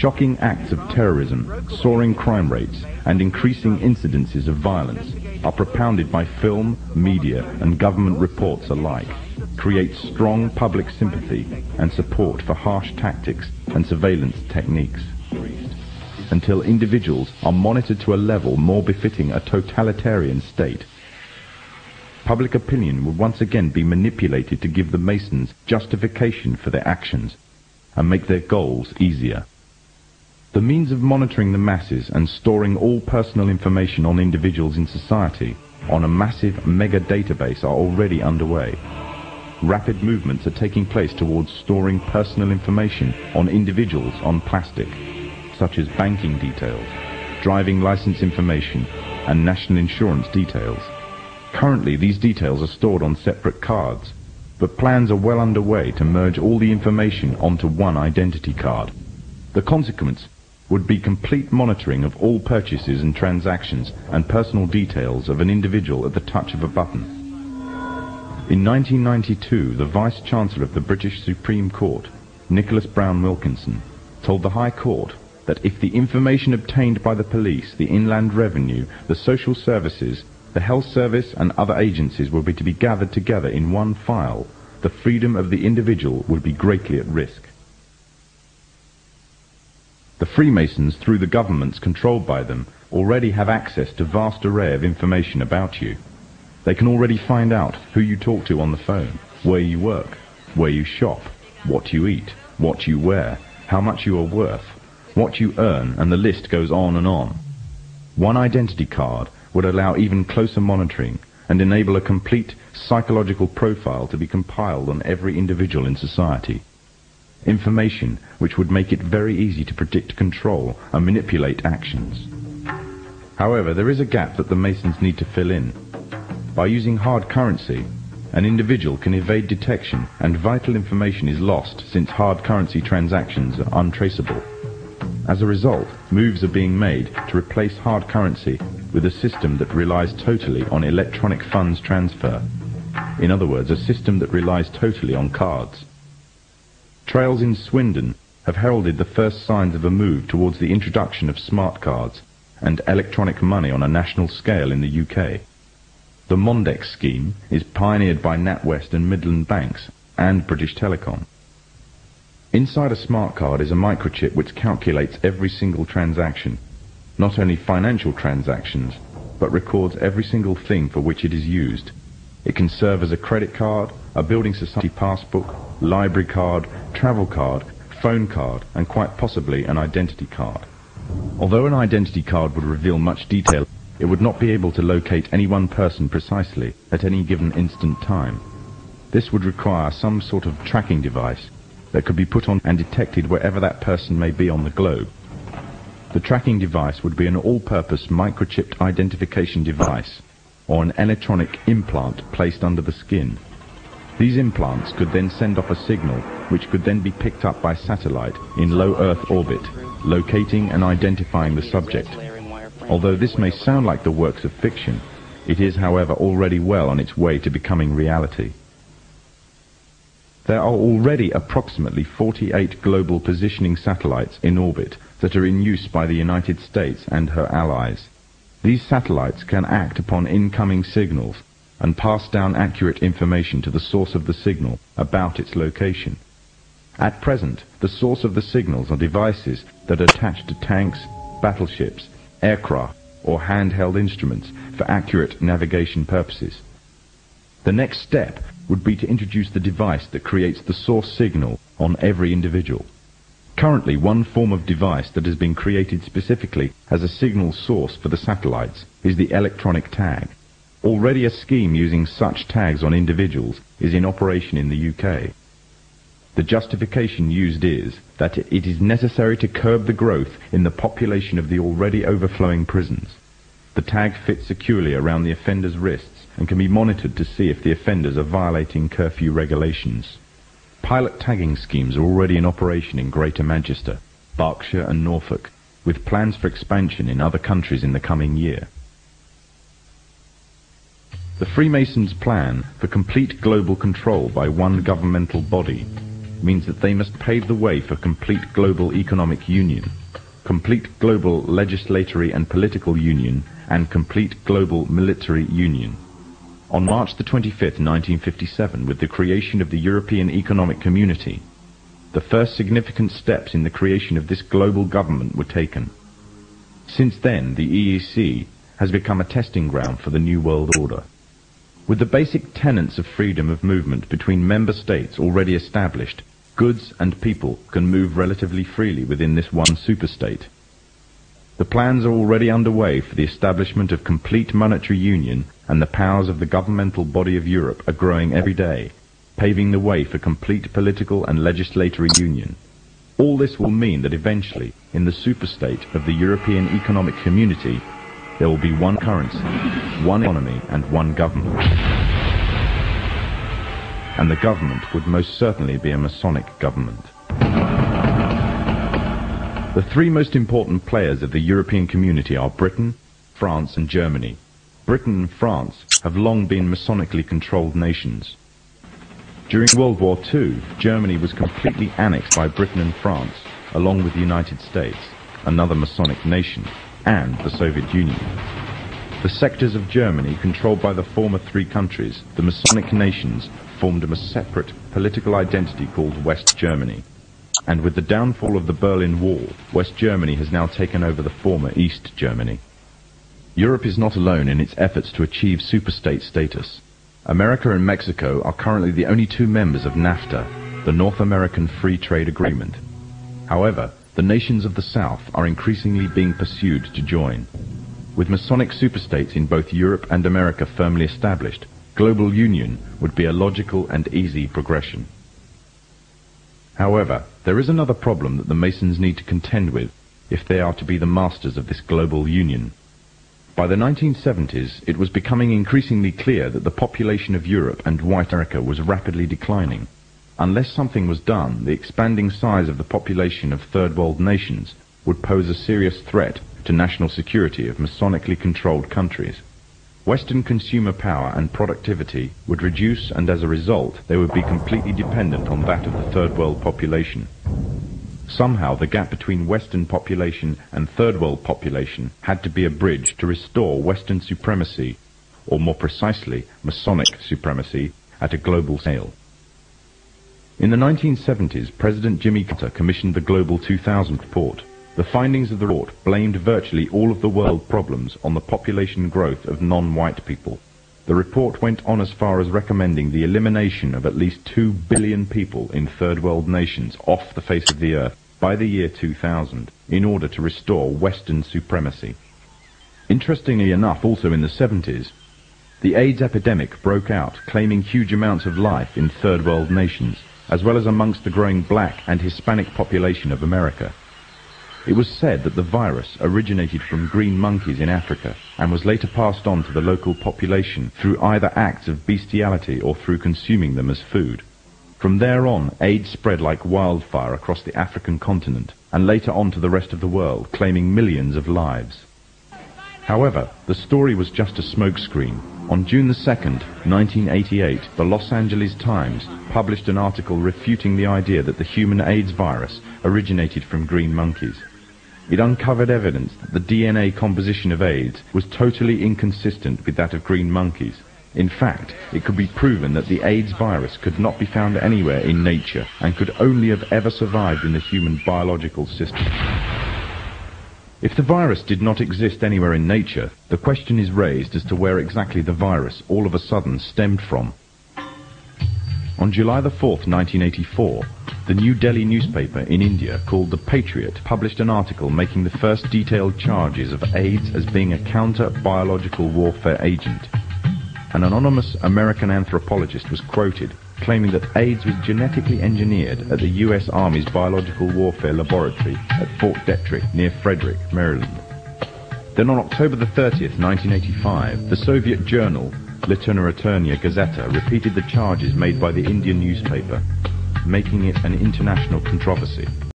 shocking acts of terrorism, soaring crime rates, and increasing incidences of violence are propounded by film, media, and government reports alike, create strong public sympathy and support for harsh tactics and surveillance techniques, until individuals are monitored to a level more befitting a totalitarian state. Public opinion would once again be manipulated to give the Masons justification for their actions and make their goals easier. The means of monitoring the masses and storing all personal information on individuals in society on a massive mega database are already underway. Rapid movements are taking place towards storing personal information on individuals on plastic, such as banking details, driving license information, and national insurance details. Currently, these details are stored on separate cards, but plans are well underway to merge all the information onto one identity card. The consequence would be complete monitoring of all purchases and transactions and personal details of an individual at the touch of a button. In 1992, the Vice-Chancellor of the British Supreme Court, Nicholas Brown Wilkinson, told the High Court that if the information obtained by the police, the Inland Revenue, the social services, the health service and other agencies were to be gathered together in one file, the freedom of the individual would be greatly at risk. The Freemasons, through the governments controlled by them, already have access to a vast array of information about you. They can already find out who you talk to on the phone, where you work, where you shop, what you eat, what you wear, how much you are worth, what you earn, and the list goes on and on. One identity card would allow even closer monitoring and enable a complete psychological profile to be compiled on every individual in society. Information which would make it very easy to predict, control, and manipulate actions. However, there is a gap that the Masons need to fill in. By using hard currency, an individual can evade detection and vital information is lost since hard currency transactions are untraceable. As a result, moves are being made to replace hard currency with a system that relies totally on electronic funds transfer. In other words, a system that relies totally on cards. Trails in Swindon have heralded the first signs of a move towards the introduction of smart cards and electronic money on a national scale in the UK. The Mondex scheme is pioneered by NatWest and Midland Banks and British Telecom. Inside a smart card is a microchip which calculates every single transaction, not only financial transactions, but records every single thing for which it is used. It can serve as a credit card, a building society passbook, library card, travel card, phone card, and quite possibly an identity card. Although an identity card would reveal much detail, it would not be able to locate any one person precisely at any given instant time. This would require some sort of tracking device that could be put on and detected wherever that person may be on the globe. The tracking device would be an all-purpose microchipped identification device or an electronic implant placed under the skin. These implants could then send off a signal which could then be picked up by satellite in low Earth orbit, locating and identifying the subject. Although this may sound like the works of fiction, it is, however, already well on its way to becoming reality. There are already approximately 48 global positioning satellites in orbit that are in use by the United States and her allies. These satellites can act upon incoming signals and pass down accurate information to the source of the signal about its location. At present, the source of the signals are devices that are attached to tanks, battleships, aircraft, or handheld instruments for accurate navigation purposes. The next step would be to introduce the device that creates the source signal on every individual. Currently, one form of device that has been created specifically as a signal source for the satellites is the electronic tag. Already a scheme using such tags on individuals is in operation in the UK. The justification used is that it is necessary to curb the growth in the population of the already overflowing prisons. The tag fits securely around the offender's wrists and can be monitored to see if the offenders are violating curfew regulations. Pilot tagging schemes are already in operation in Greater Manchester, Berkshire and Norfolk, with plans for expansion in other countries in the coming year. The Freemasons' plan for complete global control by one governmental body means that they must pave the way for complete global economic union, complete global legislatory and political union, and complete global military union. On March the 25th, 1957, with the creation of the European Economic Community, the first significant steps in the creation of this global government were taken. Since then, the EEC has become a testing ground for the New World Order. With the basic tenets of freedom of movement between member states already established, goods and people can move relatively freely within this one superstate. The plans are already underway for the establishment of complete monetary union, and the powers of the governmental body of Europe are growing every day, paving the way for complete political and legislatory union. All this will mean that eventually, in the superstate of the European Economic Community, there will be one currency, one economy, and one government. And the government would most certainly be a Masonic government. The three most important players of the European community are Britain, France, and Germany. Britain and France have long been Masonically controlled nations. During World War II, Germany was completely annexed by Britain and France, along with the United States, another Masonic nation, and the Soviet Union. The sectors of Germany controlled by the former three countries, the Masonic nations, formed a separate political identity called West Germany. And with the downfall of the Berlin Wall, West Germany has now taken over the former East Germany. Europe is not alone in its efforts to achieve superstate status. America and Mexico are currently the only two members of NAFTA, the North American Free Trade Agreement. However, the nations of the South are increasingly being pursued to join. With Masonic superstates in both Europe and America firmly established, global union would be a logical and easy progression. However, there is another problem that the Masons need to contend with if they are to be the masters of this global union. By the 1970s, it was becoming increasingly clear that the population of Europe and white America was rapidly declining. Unless something was done, the expanding size of the population of third world nations would pose a serious threat to national security of Masonically controlled countries. Western consumer power and productivity would reduce, and as a result, they would be completely dependent on that of the third world population. Somehow, the gap between Western population and third world population had to be a bridge to restore Western supremacy, or more precisely, Masonic supremacy, at a global scale. In the 1970s, President Jimmy Carter commissioned the Global 2000 report. The findings of the report blamed virtually all of the world problems on the population growth of non-white people. The report went on as far as recommending the elimination of at least 2 billion people in third world nations off the face of the earth by the year 2000 in order to restore Western supremacy. Interestingly enough, also in the 70s, the AIDS epidemic broke out, claiming huge amounts of life in third world nations, as well as amongst the growing black and Hispanic population of America. It was said that the virus originated from green monkeys in Africa and was later passed on to the local population through either acts of bestiality or through consuming them as food. From there on, AIDS spread like wildfire across the African continent and later on to the rest of the world, claiming millions of lives. However, the story was just a smokescreen. On June the 2nd, 1988, the Los Angeles Times published an article refuting the idea that the human AIDS virus originated from green monkeys. It uncovered evidence that the DNA composition of AIDS was totally inconsistent with that of green monkeys. In fact, it could be proven that the AIDS virus could not be found anywhere in nature and could only have ever survived in the human biological system. If the virus did not exist anywhere in nature, the question is raised as to where exactly the virus all of a sudden stemmed from. On July the 4th, 1984, the New Delhi newspaper in India called The Patriot published an article making the first detailed charges of AIDS as being a counter-biological warfare agent. An anonymous American anthropologist was quoted claiming that AIDS was genetically engineered at the U.S. Army's Biological Warfare Laboratory at Fort Detrick near Frederick, Maryland. Then on October the 30th, 1985, the Soviet journal Literaturia Gazeta repeated the charges made by the Indian newspaper, making it an international controversy.